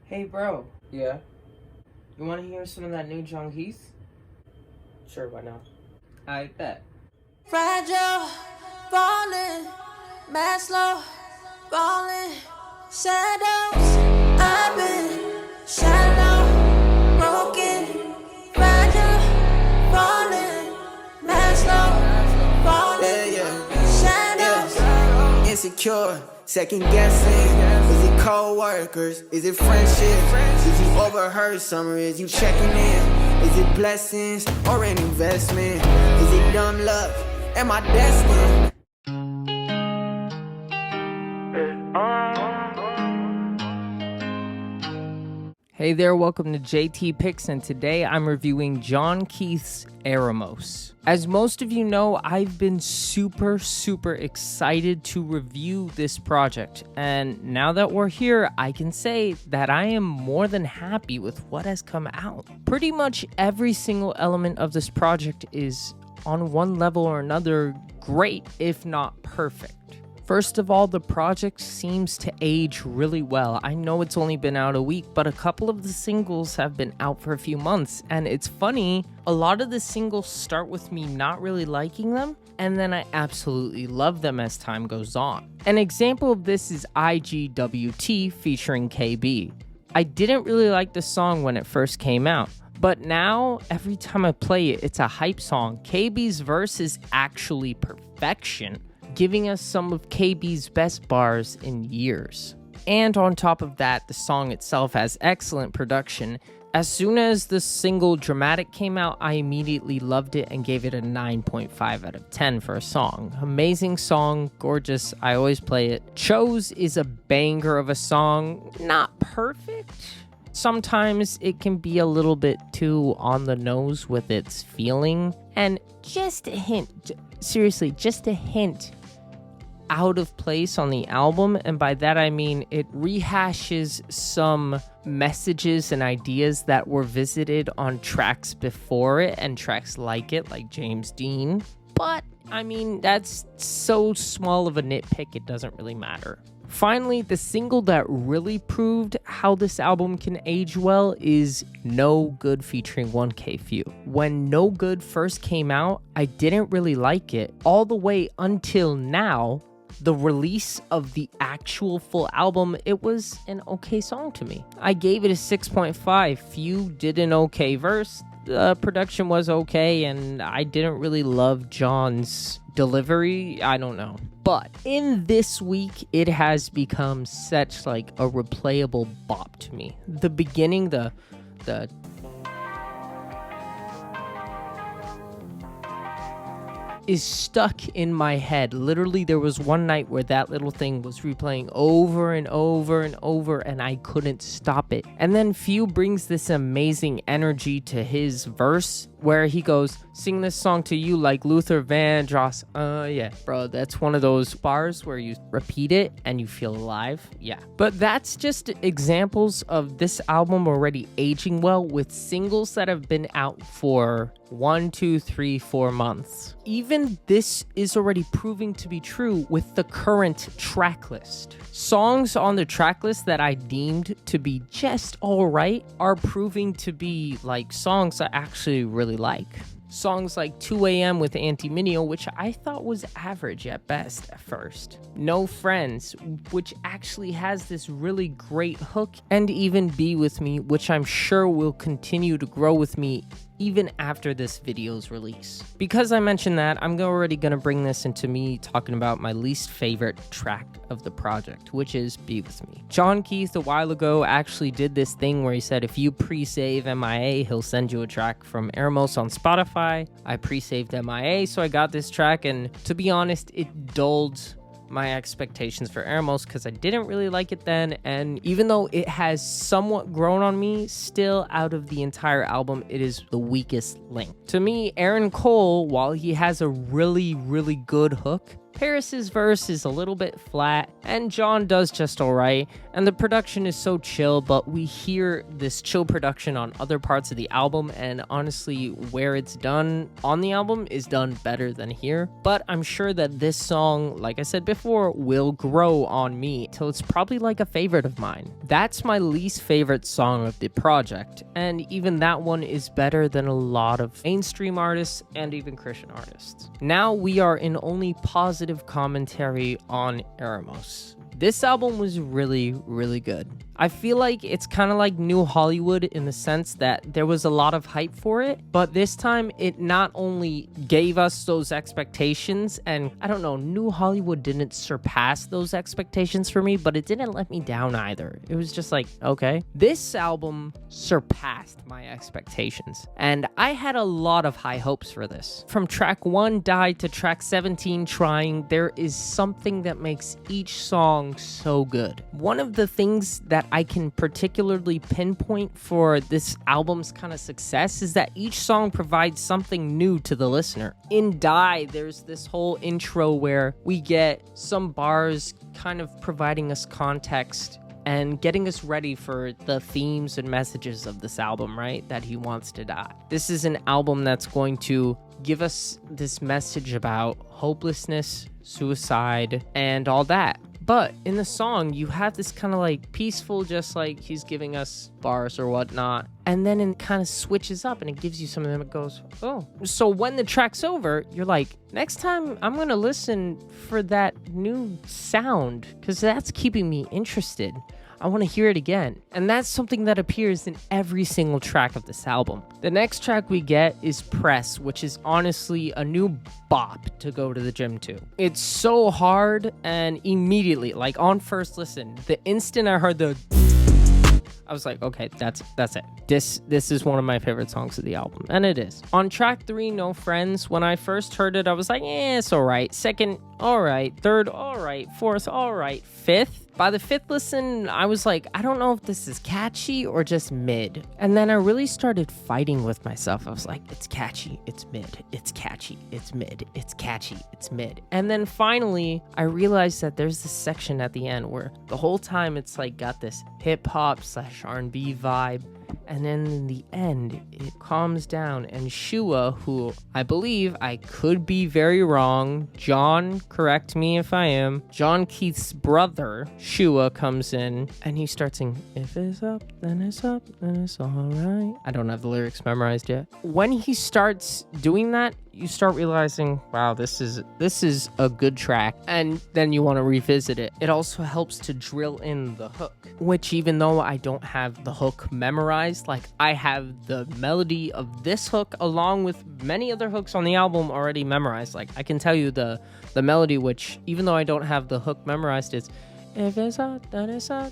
Hey bro, Yeah, you want to hear some of that new John Keith? sure, why not? I bet. Fragile, falling, Maslow, falling, shadows. I've been shallow, broken, fragile, falling, Maslow, falling, shadows. Insecure, second guessing. Is it co-workers? Is it friendships? Is you overheard summer? Is you checking in? Is it blessings or an investment? Is it dumb luck? Am I destined? Hey there, welcome to JT Picks, and today I'm reviewing John Keith's EREMOS. As most of you know, I've been super excited to review this project, and now that we're here, I can say that I am more than happy with what has come out. Pretty much every single element of this project is, on one level or another, great, if not perfect. First of all, the project seems to age really well. I know it's only been out a week, but a couple of the singles have been out for a few months. And it's funny, a lot of the singles start with me not really liking them, and then I absolutely love them as time goes on. An example of this is IGWT featuring KB. I didn't really like the song when it first came out, but now every time I play it, it's a hype song. KB's verse is actually perfection, giving us some of KB's best bars in years. And on top of that, the song itself has excellent production. As soon as the single Dramatic came out, I immediately loved it and gave it a 9.5 out of 10 for a song. Amazing song, gorgeous, I always play it. Chose is a banger of a song, not perfect. Sometimes it can be a little bit too on the nose with its feeling. And just a hint, seriously, just a hint out of place on the album, and by that I mean it rehashes some messages and ideas that were visited on tracks before it and tracks like it, like James Dean. But I mean, that's so small of a nitpick, it doesn't really matter. Finally, the single that really proved how this album can age well is No Good featuring 1K Few. When No Good first came out, I didn't really like it all the way until now. The release of the actual full album, it was an okay song to me. I gave it a 6.5. Few did an okay verse. The production was okay, and I didn't really love John's delivery. I don't know. But in this week, it has become such like a replayable bop to me. The beginning, the is stuck in my head. Literally, there was one night where that little thing was replaying over and over and over, and I couldn't stop it. And then Few brings this amazing energy to his verse where he goes, sing this song to you like Luther Vandross. Yeah, bro, that's one of those bars where you repeat it and you feel alive. Yeah. But that's just examples of this album already aging well with singles that have been out for 1, 2, 3, 4 months. Even this is already proving to be true with the current track list. Songs on the track list that I deemed to be just alright are proving to be like songs I actually really like. Songs like 2 AM with Anti-Minio, which I thought was average at best at first. No Friends, which actually has this really great hook, and even Be With Me, which I'm sure will continue to grow with me even after this video's release. Because I mentioned that, I'm already gonna bring this into me talking about my least favorite track of the project, which is Be With Me. John Keith a while ago actually did this thing where he said if you pre-save MIA, he'll send you a track from EREMOS on Spotify. I pre-saved MIA, so I got this track, and to be honest, it dulled my expectations for EREMOS because I didn't really like it then, and even though it has somewhat grown on me, still out of the entire album, it is the weakest link. To me, Aaron Cole, while he has a really good hook, Paris's verse is a little bit flat, and John does just alright, and the production is so chill, but we hear this chill production on other parts of the album, and honestly, where it's done on the album is done better than here. But I'm sure that this song, like I said before, will grow on me till it's probably like a favorite of mine. That's my least favorite song of the project, and even that one is better than a lot of mainstream artists and even Christian artists. Now we are in only positive commentary on EREMOS. This album was really, really good. I feel like it's kind of like New Hollywood in the sense that there was a lot of hype for it, but this time it not only gave us those expectations, and I don't know, New Hollywood didn't surpass those expectations for me, but it didn't let me down either. It was just like, okay. This album surpassed my expectations, and I had a lot of high hopes for this. From track 1, Die, to track 17, Trying, there is something that makes each song so good. One of the things that I can particularly pinpoint for this album's kind of success is that each song provides something new to the listener. In Die, there's this whole intro where we get some bars kind of providing us context and getting us ready for the themes and messages of this album, right? That he wants to die. This is an album that's going to give us this message about hopelessness, suicide, and all that. But in the song, you have this kind of like peaceful, just like he's giving us bars or whatnot. And then it kind of switches up and it gives you something that goes, oh. So when the track's over, you're like, next time I'm going to listen for that new sound because that's keeping me interested. I want to hear it again. And that's something that appears in every single track of this album. The next track we get is Press, which is honestly a new bop to go to the gym to. It's so hard, and immediately, like on first listen, the instant I heard the I was like, okay, that's it. This is one of my favorite songs of the album, and it is. On track 3, No Friends, when I first heard it, I was like, it's alright. Second, alright. Third, alright. Fourth, alright. Fifth, by the 5th listen, I was like, I don't know if this is catchy or just mid. And then I really started fighting with myself. I was like, it's catchy, it's mid, it's catchy, it's mid, it's catchy, it's mid. And then finally, I realized that there's this section at the end where the whole time it's like got this hip hop / R&B vibe. And then in the end, it calms down, and Shua, who I believe, I could be very wrong, John, correct me if I am, John Keith's brother, Shua, comes in, and he starts singing, if it's up, then it's alright. I don't have the lyrics memorized yet. When he starts doing that, you start realizing, wow, this is a good track, and then you want to revisit it. It also helps to drill in the hook, which even though I don't have the hook memorized, like I have the melody of this hook along with many other hooks on the album already memorized. Like I can tell you the melody, which even though I don't have the hook memorized, is if it's up, then it's up,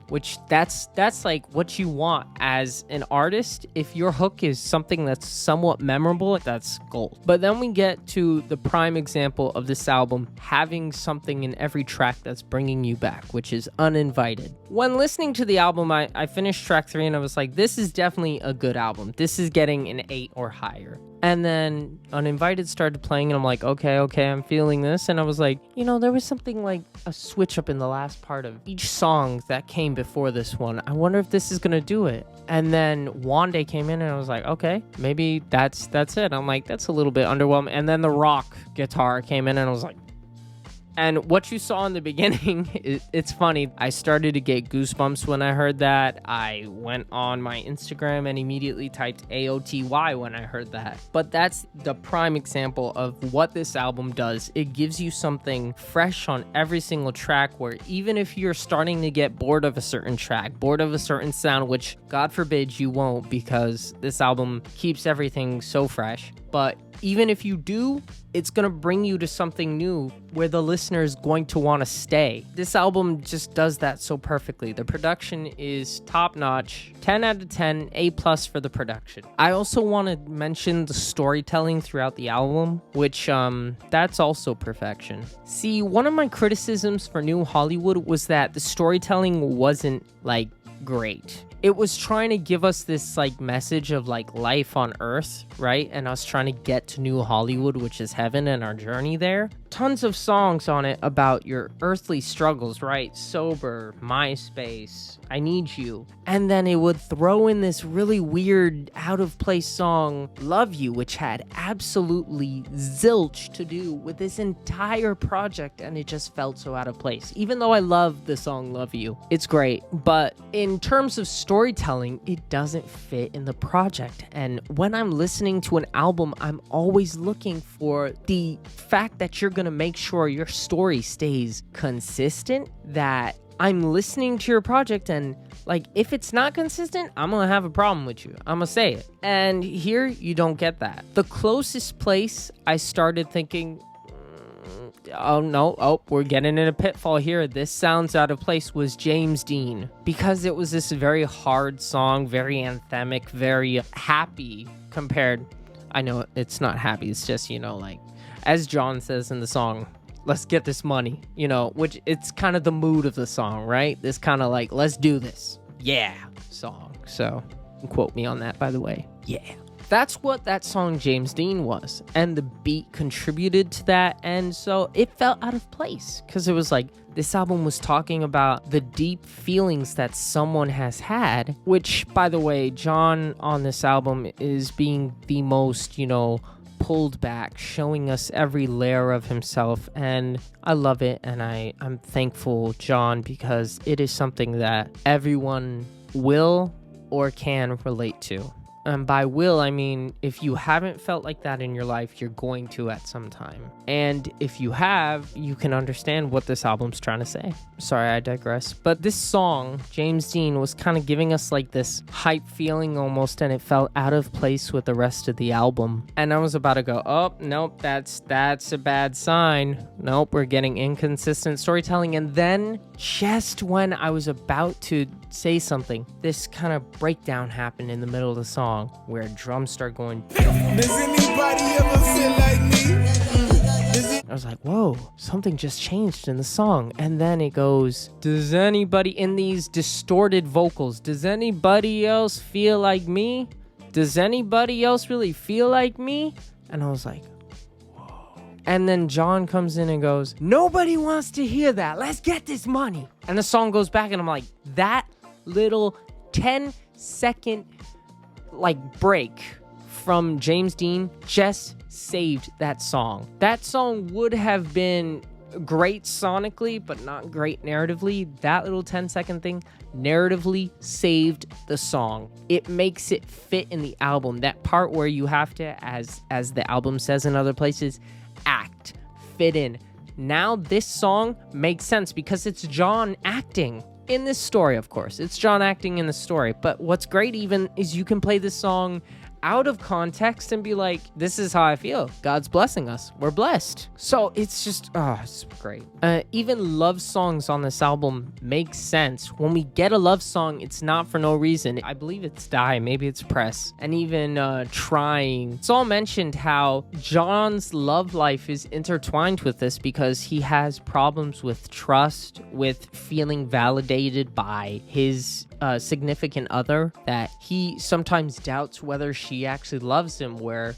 which that's like what you want as an artist. If your hook is something that's somewhat memorable, that's gold. But then we get to the prime example of this album having something in every track that's bringing you back, which is Uninvited. When listening to the album, I finished track 3 and I was like, this is definitely a good album. This is getting an 8 or higher. And then Uninvited started playing, and I'm like, okay, I'm feeling this. And I was like, there was something like a switch up in the last part of each song that came before this one. I wonder if this is going to do it. And then Wande came in, and I was like, okay, maybe that's it. I'm like, that's a little bit underwhelming. And then the rock guitar came in, and I was like, and what you saw in the beginning, it's funny. I started to get goosebumps when I heard that. I went on my Instagram and immediately typed AOTY when I heard that. But that's the prime example of what this album does. It gives you something fresh on every single track, where even if you're starting to get bored of a certain track, bored of a certain sound, which God forbid you won't, because this album keeps everything so fresh. But even if you do, it's going to bring you to something new where the listener is going to want to stay. This album just does that so perfectly. The production is top notch, 10 out of 10, A+ for the production. I also want to mention the storytelling throughout the album, which that's also perfection. See, one of my criticisms for New Hollywood was that the storytelling wasn't like great. it was trying to give us this like message of like life on Earth, right? And us trying to get to New Hollywood, which is heaven, and our journey there. Tons of songs on it about your earthly struggles, right? Sober, MySpace, I Need You. And then it would throw in this really weird, out of place song, Love You, which had absolutely zilch to do with this entire project, and it just felt so out of place. Even though I love the song Love You, it's great, but in terms of storytelling, it doesn't fit in the project. And when I'm listening to an album, I'm always looking for the fact that you're gonna make sure your story stays consistent, that I'm listening to your project, and like if it's not consistent, I'm gonna have a problem with you. I'm gonna say it. And here you don't get that. The closest place I started thinking, oh no, we're getting in a pitfall here, this sounds out of place, was James Dean, because it was this very hard song, very anthemic, very happy compared. I know it's not happy, it's just, you know, like as John says in the song, let's get this money, you know, which it's kind of the mood of the song, right? This kind of like, let's do this, yeah, song. So quote me on that, by the way. Yeah, that's what that song James Dean was, and the beat contributed to that. And so it felt out of place because it was like this album was talking about the deep feelings that someone has had, which, by the way, John on this album is being the most, you know, pulled back, showing us every layer of himself, and I love it. And I'm thankful, John, because it is something that everyone will or can relate to. And by will, I mean, if you haven't felt like that in your life, you're going to at some time. And if you have, you can understand what this album's trying to say. Sorry, I digress. But this song, James Dean, was kind of giving us like this hype feeling almost, and it felt out of place with the rest of the album. And I was about to go, oh, nope, that's a bad sign. Nope, we're getting inconsistent storytelling. And then just when I was about to say something, this kind of breakdown happened in the middle of the song where drums start going. Does anybody ever feel like me? I was like, whoa, something just changed in the song. And then it goes, does anybody, in these distorted vocals, does anybody else feel like me? Does anybody else really feel like me? And I was like, whoa. And then John comes in and goes, nobody wants to hear that. Let's get this money. And the song goes back, and I'm like, that little 10-second like break from James Dean just saved that song. That song would have been great sonically, but not great narratively. That little 10-second thing narratively saved the song. It makes it fit in the album. That part where you have to, as the album says in other places, act, fit in. Now this song makes sense because it's John acting in this story. Of course, it's John acting in the story. But what's great even is you can play this song out of context and be like, this is how I feel. God's blessing us. We're blessed. So it's just, it's great. Even love songs on this album make sense. When we get a love song, it's not for no reason. I believe it's Die, maybe it's Press, and even Trying. Saul mentioned how John's love life is intertwined with this because he has problems with trust, with feeling validated by his significant other, that he sometimes doubts whether she actually loves him, where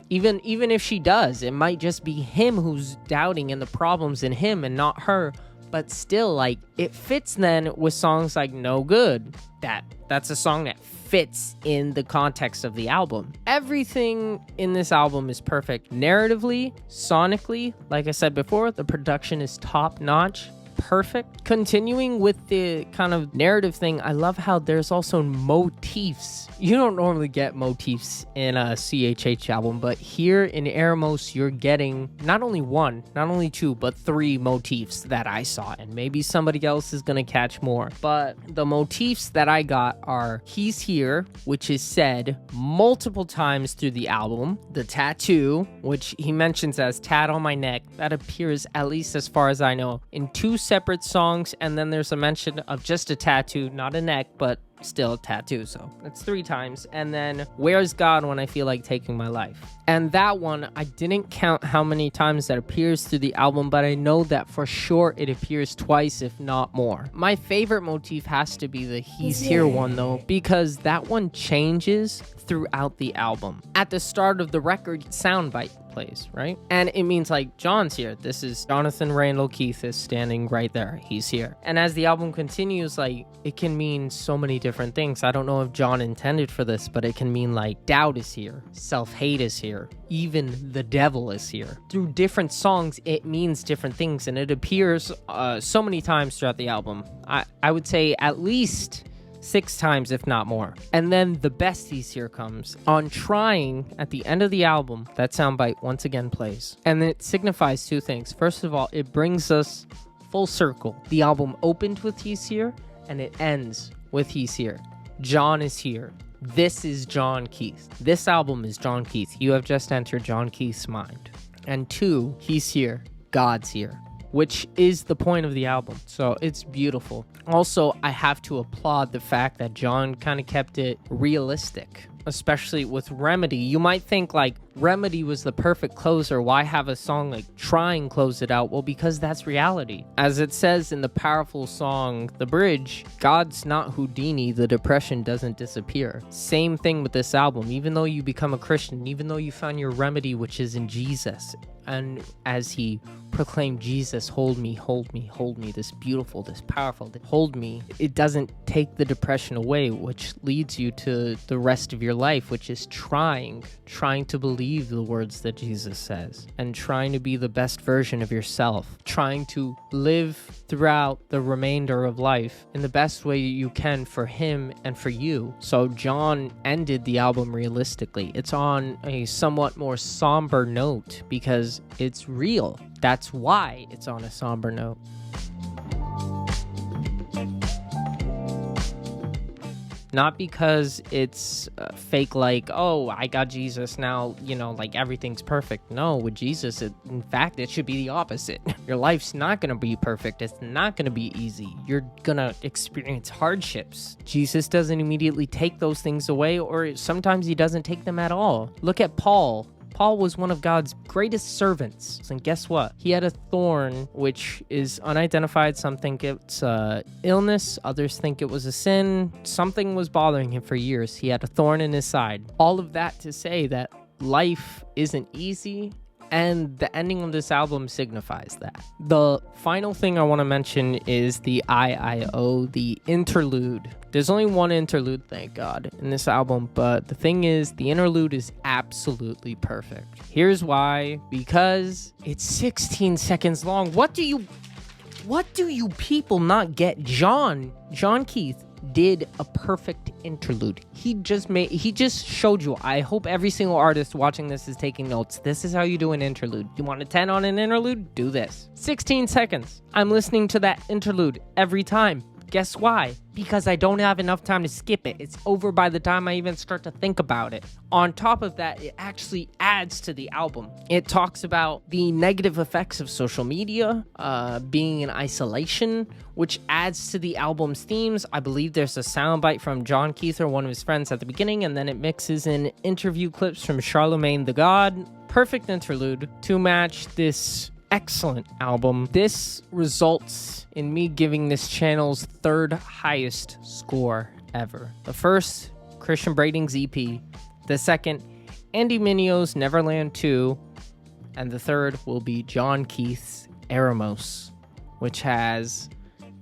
even if she does, it might just be him who's doubting and the problems in him and not her. But still, like, it fits then with songs like No Good. That's a song that fits in the context of the album. Everything in this album is perfect. Narratively, sonically, like I said before, the production is top notch. Perfect. Continuing with the kind of narrative thing, I love how there's also motifs. You don't normally get motifs in a CHH album, but here in EREMOS, you're getting not only one, not only two, but three motifs that I saw, and maybe somebody else is gonna catch more. But the motifs that I got are He's Here, which is said multiple times through the album. The tattoo, which he mentions as tat on my neck, that appears, at least as far as I know, in two separate songs, and then there's a mention of just a tattoo, not a neck, but still a tattoo, so that's 3 times. And then Where's God When I Feel Like Taking My Life. And that one, I didn't count how many times that appears through the album, but I know that for sure it appears twice, if not more. My favorite motif has to be the He's Here one though, because that one changes throughout the album. At the start of the record, soundbite plays, right? And it means like John's here. This is Jonathan Randall Keith is standing right there. He's here. And as the album continues, like it can mean so many different things. I don't know if John intended for this, but it can mean like doubt is here, self-hate is here, even the devil is here. Through different songs, it means different things, and it appears so many times throughout the album. I would say at least 6 times, if not more. And then the best He's Here comes. On Trying, at the end of the album, that soundbite once again plays. And then it signifies 2 things. First of all, it brings us full circle. The album opened with He's Here, and it ends with He's Here. John is here. This is John Keith. This album is John Keith. You have just entered John Keith's mind. And 2, He's here. God's here, which is the point of the album. So it's beautiful. Also, I have to applaud the fact that John kind of kept it realistic, especially with Remedy. You might think like Remedy was the perfect closer. Why have a song like Try and close it out? Well, because that's reality. As it says in the powerful song, The Bridge, God's not Houdini, the depression doesn't disappear. Same thing with this album. Even though you become a Christian, even though you found your remedy, which is in Jesus, and as he proclaimed, Jesus, hold me, hold me, hold me, this beautiful, this powerful, hold me, it doesn't take the depression away, which leads you to the rest of your life, which is trying to believe the words that Jesus says, and trying to be the best version of yourself, trying to live throughout the remainder of life in the best way you can for him and for you. So John ended the album realistically. It's on a somewhat more somber note because it's real. That's why it's on a somber note. Not because it's fake, like, oh, I got Jesus now, you know, like everything's perfect. No, with Jesus, in fact, it should be the opposite. Your life's not going to be perfect. It's not going to be easy. You're going to experience hardships. Jesus doesn't immediately take those things away, or sometimes he doesn't take them at all. Look at Paul. Paul was one of God's greatest servants. And guess what? He had a thorn, which is unidentified. Some think it's illness. Others think it was a sin. Something was bothering him for years. He had a thorn in his side. All of that to say that life isn't easy. And the ending of this album signifies that. The final thing I want to mention is the IIO, the interlude. There's only one interlude, thank God, in this album, but the thing is, the interlude is absolutely perfect. Here's why: because it's 16 seconds long. What do you people not get? John Keith did a perfect interlude. He just showed you. I hope every single artist watching this is taking notes. This is how you do an interlude. You want a 10 on an interlude? Do this. 16 seconds. I'm listening to that interlude every time. Guess why? Because I don't have enough time to skip it. It's over by the time I even start to think about it. On top of that, it actually adds to the album. It talks about the negative effects of social media, being in isolation, which adds to the album's themes. I believe there's a soundbite from John Keith or one of his friends at the beginning, and then it mixes in interview clips from Charlemagne the God. Perfect interlude to match this excellent album. This results in me giving this channel's 3rd highest score ever. The first, Christian Brading's EP. The second, Andy Mineo's Neverland 2. And the third will be John Keith's EREMOS, which has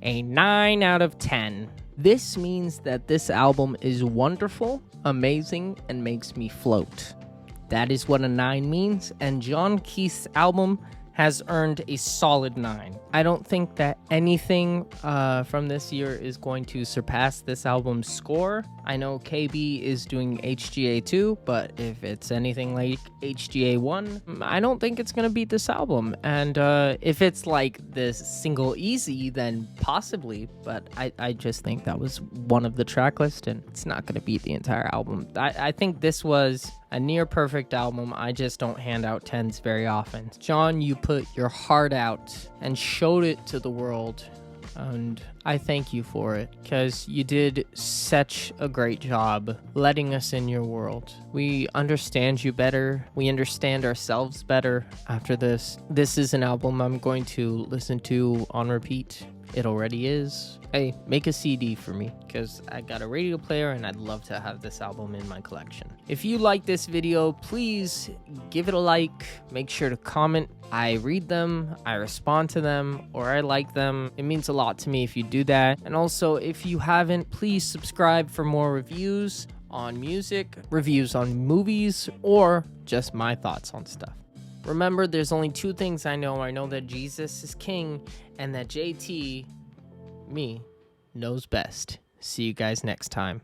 a 9 out of 10. This means that this album is wonderful, amazing, and makes me float. That is what a 9 means, and John Keith's album has earned a solid 9. I don't think that anything from this year is going to surpass this album's score. I know KB is doing HGA 2, but if it's anything like HGA 1, I don't think it's going to beat this album. And if it's like this single easy, then possibly, but I just think that was one of the track list, and it's not going to beat the entire album. I think this was a near perfect album. I just don't hand out 10s very often. John, you put your heart out and showed it to the world, and I thank you for it, because you did such a great job letting us in your world. We understand you better. We understand ourselves better after this. This is an album I'm going to listen to on repeat. It already is. Hey, make a CD for me, because I got a radio player and I'd love to have this album in my collection. If you like this video, please give it a like. Make sure to comment. I read them, I respond to them, or I like them. It means a lot to me if you do that. And also, if you haven't, please subscribe for more reviews on music, reviews on movies, or just my thoughts on stuff. Remember, there's only two things I know. I know that Jesus is king, and that JT, me, knows best. See you guys next time.